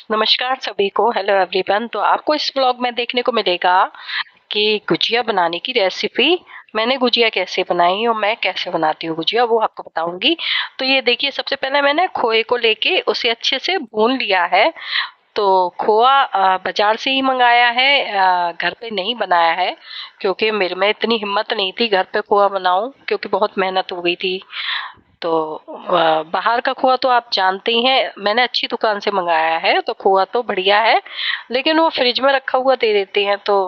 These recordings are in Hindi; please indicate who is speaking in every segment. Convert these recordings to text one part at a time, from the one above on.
Speaker 1: नमस्कार सभी को, हेलो एवरीवन। तो आपको इस व्लॉग में देखने को मिलेगा कि गुजिया बनाने की रेसिपी। मैंने गुजिया कैसे बनाई और मैं कैसे बनाती हूँ गुजिया, वो आपको बताऊंगी। तो ये देखिए, सबसे पहले मैंने खोए को लेके उसे अच्छे से भून लिया है। तो खोआ बाजार से ही मंगाया है, घर पे नहीं बनाया है, क्योंकि मेरे में इतनी हिम्मत नहीं थी घर पे खोआ बनाऊं, क्योंकि बहुत मेहनत हो गई थी। तो बाहर का खोआ तो आप जानते ही हैं, मैंने अच्छी दुकान से मंगाया है तो खोआ तो बढ़िया है। लेकिन वो फ्रिज में रखा हुआ दे देते हैं, तो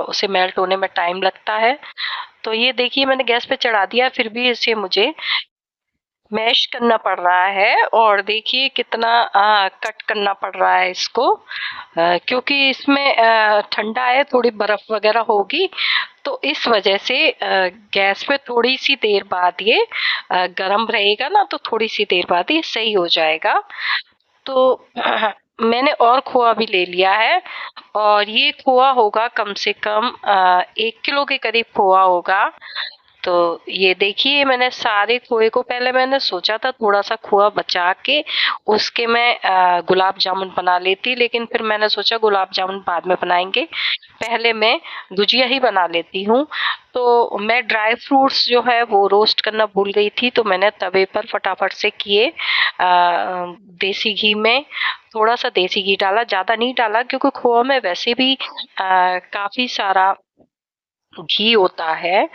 Speaker 1: उसे मेल्ट होने में टाइम लगता है। तो ये देखिए, मैंने गैस पे चढ़ा दिया, फिर भी इसे मुझे मैश करना पड़ रहा है। और देखिए कितना कट करना पड़ रहा है इसको, क्योंकि इसमें ठंडा है, थोड़ी बर्फ वगैरह होगी। तो इस वजह से गैस पे थोड़ी सी देर बाद ये गरम रहेगा ना, तो थोड़ी सी देर बाद ये सही हो जाएगा। तो मैंने और खोआ भी ले लिया है, और ये खोआ होगा कम से कम 1 किलो के करीब खोआ होगा। तो ये देखिए, मैंने सारे खोए को, पहले मैंने सोचा था थोड़ा सा खोआ बचा के उसके मैं गुलाब जामुन बना लेती, लेकिन फिर मैंने सोचा गुलाब जामुन बाद में बनाएंगे, पहले मैं गुजिया ही बना लेती हूँ। तो मैं ड्राई फ्रूट्स जो है वो रोस्ट करना भूल गई थी, तो मैंने तवे पर फटाफट से किए, देसी घी में थोड़ा सा देसी घी डाला, ज्यादा नहीं डाला, क्योंकि खोआ में वैसे भी काफी सारा घी होता है।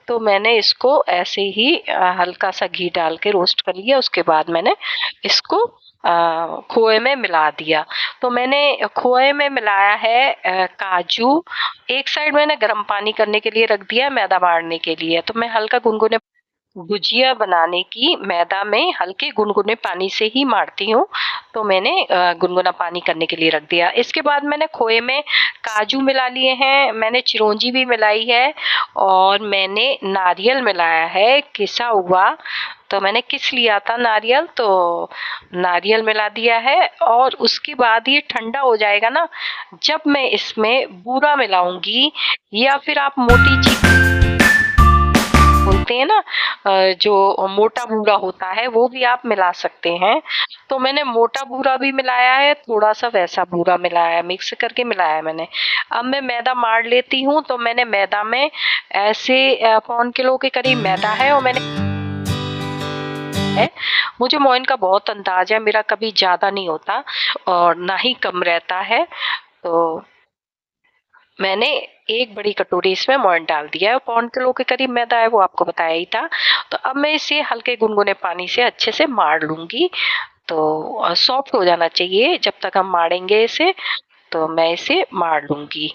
Speaker 1: तो मैंने इसको ऐसे ही हल्का सा घी डाल के रोस्ट कर लिया, उसके बाद मैंने इसको खोए में मिला दिया। तो मैंने खोए में मिलाया है काजू। एक साइड मैंने गर्म पानी करने के लिए रख दिया है, मैदा मारने के लिए। तो मैं हल्का गुनगुने गुजिया बनाने की मैदा में हल्के गुनगुने पानी से ही मारती हूँ। तो मैंने गुनगुना पानी करने के लिए रख दिया। इसके बाद मैंने खोए में काजू मिला लिए हैं, मैंने चिरौंजी भी मिलाई है, और मैंने नारियल मिलाया है किसा हुआ। तो मैंने किस लिया था नारियल, तो नारियल मिला दिया है। और उसके बाद ये ठंडा हो जाएगा ना, जब मैं इसमें बूरा मिलाऊंगी, या फिर आप मोटी बोलते हैं ना, जो मोटा बूरा होता है वो भी आप मिला सकते हैं। तो मैंने मोटा बूरा भी मिलाया है, थोड़ा सा वैसा बूरा मिलाया है, मिक्स करके मिलाया है मैंने। अब मैं मैदा मार लेती हूँ। तो मैंने मैदा में ऐसे 1 पौन किलो के करीब मैदा है, और मैंने है, मुझे मोइन का बहुत अंदाज है, मेरा कभी ज्यादा नहीं होता और ना ही कम रहता है। तो मैंने एक बड़ी कटोरी इसमें मोइन डाल दिया है, 1 पौन किलो के करीब मैदा है, वो आपको बताया ही था। तो अब मैं इसे हल्के गुनगुने पानी से अच्छे से मार लूंगी। तो सॉफ्ट हो जाना चाहिए जब तक हम मारेंगे इसे। तो मैं इसे मार लूंगी।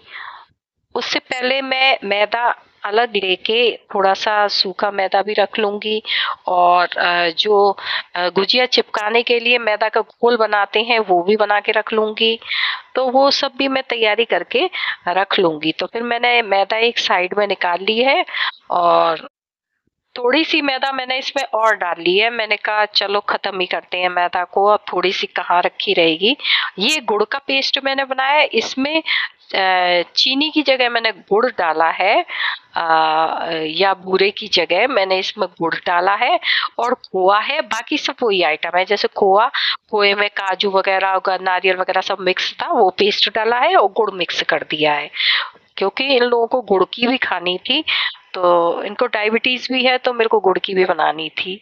Speaker 1: उससे पहले मैं मैदा अलग लेके थोड़ा सा सूखा मैदा भी रख लूंगी। और जो गुजिया चिपकाने के लिए मैदा का घोल बनाते हैं वो भी बना के रख लूंगी। तो वो सब भी मैं तैयारी करके रख लूंगी। तो फिर मैंने मैदा एक साइड में निकाल ली है, और थोड़ी सी मैदा मैंने इसमें और डाल ली है। मैंने कहा चलो खत्म ही करते हैं मैदा को, अब थोड़ी सी कहाँ रखी रहेगी। ये गुड़ का पेस्ट मैंने बनाया है, इसमें चीनी की जगह मैंने गुड़ डाला है, या बूरे की जगह मैंने इसमें गुड़ डाला है। और खोआ है, बाकी सब वही आइटम है, जैसे खोआ, खोए में काजू वगैरह नारियल वगैरह सब मिक्स था, वो पेस्ट डाला है और गुड़ मिक्स कर दिया है, क्योंकि इन लोगों को गुड़ की भी खानी थी। तो इनको डायबिटीज भी है, तो मेरे को गुड़ की भी बनानी थी।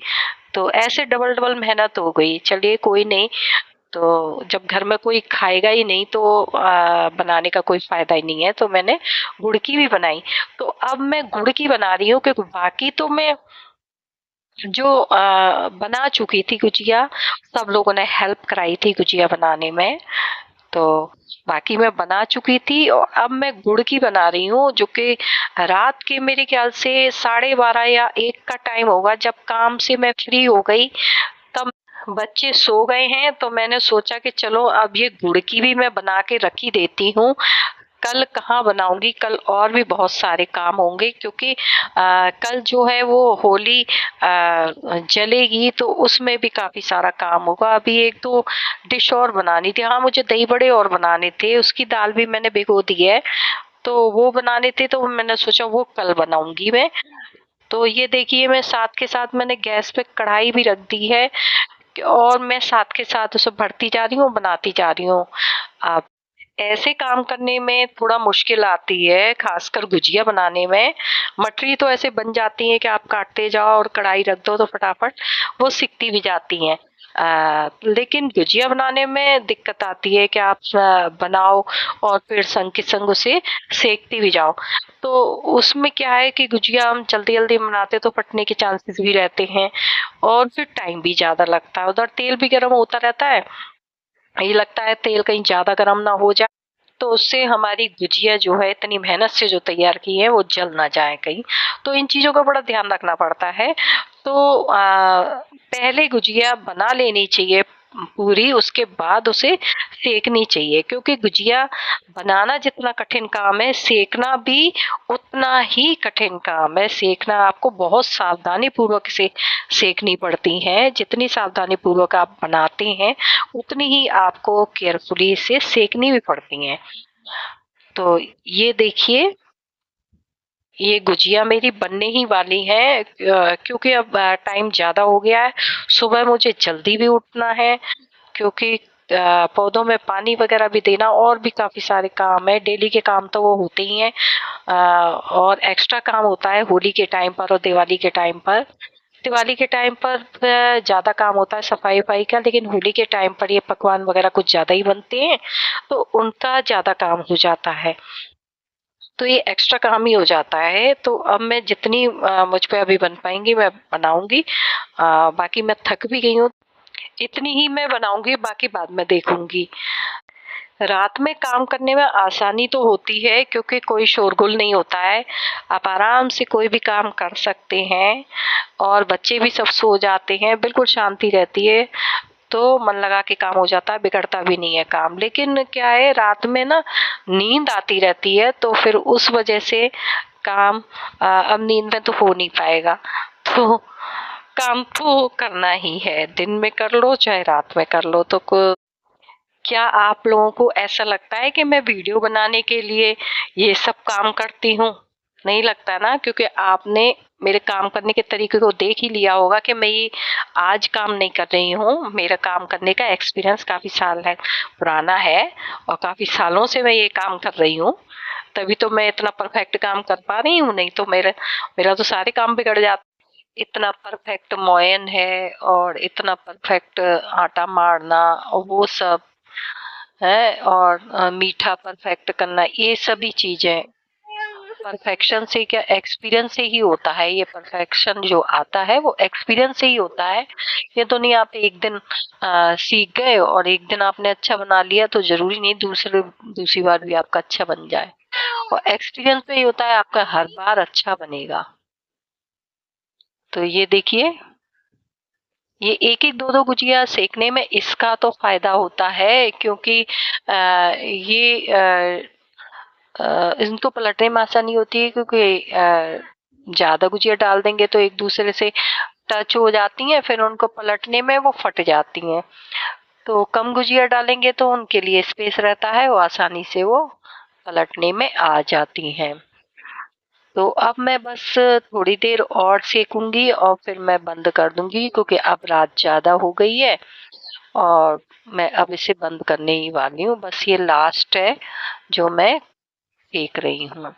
Speaker 1: तो ऐसे डबल डबल मेहनत हो गई, चलिए कोई नहीं। तो जब घर में कोई खाएगा ही नहीं, तो बनाने का कोई फायदा ही नहीं है, तो मैंने गुड़ की भी बनाई। तो अब मैं गुड़ की बना रही हूँ, क्योंकि बाकी तो मैं जो बना चुकी थी गुजिया, सब लोगों ने हेल्प कराई थी गुजिया बनाने में। तो बाकी मैं बना चुकी थी, और अब मैं गुड़ की बना रही हूँ, जो कि रात के मेरे ख्याल से 12:30 या 1 का टाइम होगा, जब काम से मैं फ्री हो गई। तब बच्चे सो गए हैं, तो मैंने सोचा कि चलो अब ये गुड़ की भी मैं बना के रख ही देती हूँ। कल कहाँ बनाऊंगी, कल और भी बहुत सारे काम होंगे, क्योंकि कल जो है वो होली जलेगी, तो उसमें भी काफी सारा काम होगा। अभी एक दो डिश और बनानी थी, हाँ मुझे दही बड़े और बनाने थे, उसकी दाल भी मैंने भिगो दी है। तो वो बनाने थे, तो मैंने सोचा वो कल बनाऊंगी मैं। तो ये देखिए, मैं साथ के साथ मैंने गैस पे कढ़ाई भी रख दी है। और मैं साथ के साथ उसे भरती जा रही हूँ, बनाती जा रही हूँ। आप ऐसे काम करने में थोड़ा मुश्किल आती है, खासकर गुजिया बनाने में। मठरी तो ऐसे बन जाती हैं कि आप काटते जाओ और कढ़ाई रख दो तो फटाफट वो सिकती भी जाती हैं। लेकिन गुजिया बनाने में दिक्कत आती है कि आप बनाओ और फिर संग के संग उसे सेकती भी जाओ। तो उसमें क्या है कि गुजिया हम जल्दी-जल्दी बनाते तो फटने के चांसेस भी रहते हैं और फिर टाइम भी ज़्यादा लगता है। उधर तेल भी गरम होता रहता है, ये लगता है तेल कहीं ज़्यादा गरम ना हो जाए, तो उससे हमारी गुजिया जो है इतनी मेहनत से जो तैयार की है वो जल ना जाए कहीं। तो इन चीज़ों का बड़ा ध्यान रखना पड़ता है। तो पहले गुजिया बना लेनी चाहिए पूरी, उसके बाद उसे सेकनी चाहिए, क्योंकि गुजिया बनाना जितना कठिन काम है, सेकना भी उतना ही कठिन काम है। सेकना आपको बहुत सावधानी पूर्वक से सेकनी पड़ती है। जितनी सावधानी पूर्वक आप बनाते हैं, उतनी ही आपको केयरफुली इसे सेकनी भी पड़ती हैं। तो ये देखिए, ये गुजिया मेरी बनने ही वाली है, क्योंकि अब टाइम ज़्यादा हो गया है। सुबह मुझे जल्दी भी उठना है, क्योंकि पौधों में पानी वगैरह भी देना और भी काफ़ी सारे काम है। डेली के काम तो वो होते ही हैं, और एक्स्ट्रा काम होता है होली के टाइम पर और दिवाली के टाइम पर। दिवाली के टाइम पर ज़्यादा काम होता है सफाई-वफाई का, लेकिन होली के टाइम पर ये पकवान वगैरह कुछ ज़्यादा ही बनते हैं, तो उनका ज़्यादा काम हो जाता है। तो ये एक्स्ट्रा काम ही हो जाता है। तो अब मैं जितनी मुझ पे अभी बन पाएँगी मैं बनाऊँगी। बाकी मैं थक भी गई हूँ, इतनी ही मैं बनाऊँगी, बाकी बाद में देखूँगी। रात में काम करने में आसानी तो होती है, क्योंकि कोई शोरगुल नहीं होता है। आप आराम से कोई भी काम कर सकते हैं और बच्चे भी सब सो जाते हैं, बिल्कुल शांति रहती है। तो मन लगा के काम हो जाता है, बिगड़ता भी नहीं है काम। लेकिन क्या है, रात में ना नींद आती रहती है, तो फिर उस वजह से काम अब नींद में तो हो नहीं पाएगा। तो काम तो करना ही है, दिन में कर लो चाहे रात में कर लो। तो क्या आप लोगों को ऐसा लगता है कि मैं वीडियो बनाने के लिए ये सब काम करती हूँ? नहीं लगता ना, क्योंकि आपने मेरे काम करने के तरीके को देख ही लिया होगा कि मैं ये आज काम नहीं कर रही हूँ। मेरा काम करने का एक्सपीरियंस काफ़ी साल है पुराना है, और काफ़ी सालों से मैं ये काम कर रही हूँ। तभी तो मैं इतना परफेक्ट काम कर पा रही हूँ, नहीं तो मेरा मेरा तो सारे काम बिगड़ जाते। इतना परफेक्ट मोयन है और इतना परफेक्ट आटा मारना और वो सब है, और मीठा परफेक्ट करना, ये सभी चीजें परफेक्शन से क्या, एक्सपीरियंस से ही होता है। ये परफेक्शन जो आता है वो एक्सपीरियंस से ही होता है। ये तो नहीं आप एक दिन सीख गए और एक दिन आपने अच्छा बना लिया तो जरूरी नहीं दूसरी बार भी आपका अच्छा बन जाए। और एक्सपीरियंस में ही होता है आपका हर बार अच्छा बनेगा। तो ये देखिए, ये एक-एक, दो-दो गुजिया सेकने में इसका तो फायदा होता है, क्योंकि ये इनको पलटने में आसानी होती है, क्योंकि ज़्यादा गुजिया डाल देंगे तो एक दूसरे से टच हो जाती हैं, फिर उनको पलटने में वो फट जाती हैं। तो कम गुजिया डालेंगे तो उनके लिए स्पेस रहता है, वो आसानी से वो पलटने में आ जाती हैं। तो अब मैं बस थोड़ी देर और सेकूंगी और फिर मैं बंद कर दूंगी, क्योंकि अब रात ज़्यादा हो गई है और मैं अब इसे बंद करने ही वाली हूँ। बस ये लास्ट है जो मैं सेक रही हूँ।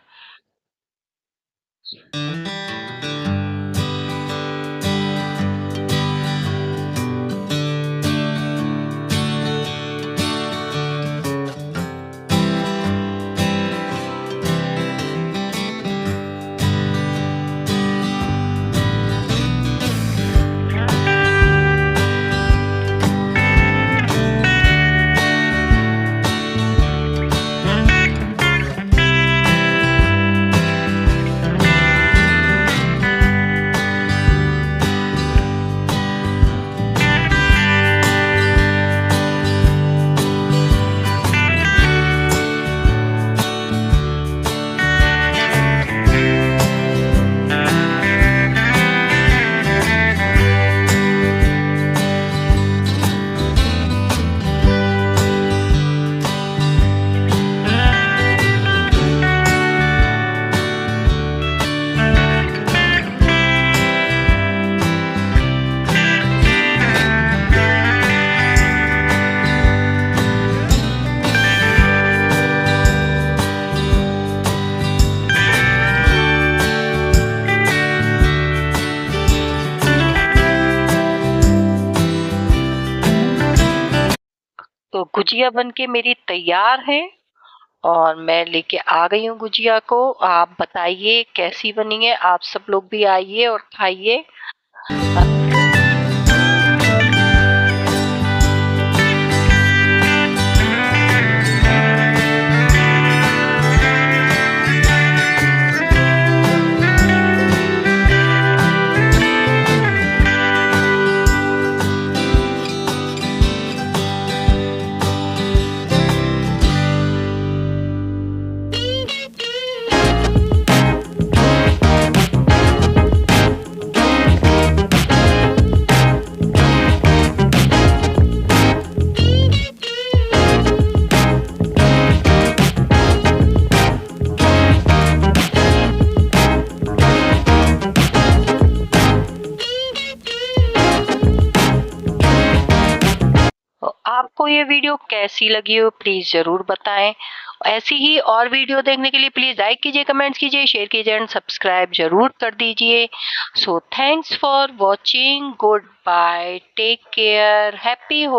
Speaker 1: गुजिया बनके मेरी तैयार है और मैं लेके आ गई हूँ गुजिया को। आप बताइए कैसी बनी है? आप सब लोग भी आइए और खाइए। आपको ये वीडियो कैसी लगी हो प्लीज जरूर बताएं। ऐसी ही और वीडियो देखने के लिए प्लीज लाइक कीजिए, कमेंट्स कीजिए, शेयर कीजिए एंड सब्सक्राइब जरूर कर दीजिए। So thanks for watching, good bye, take care, happy हो।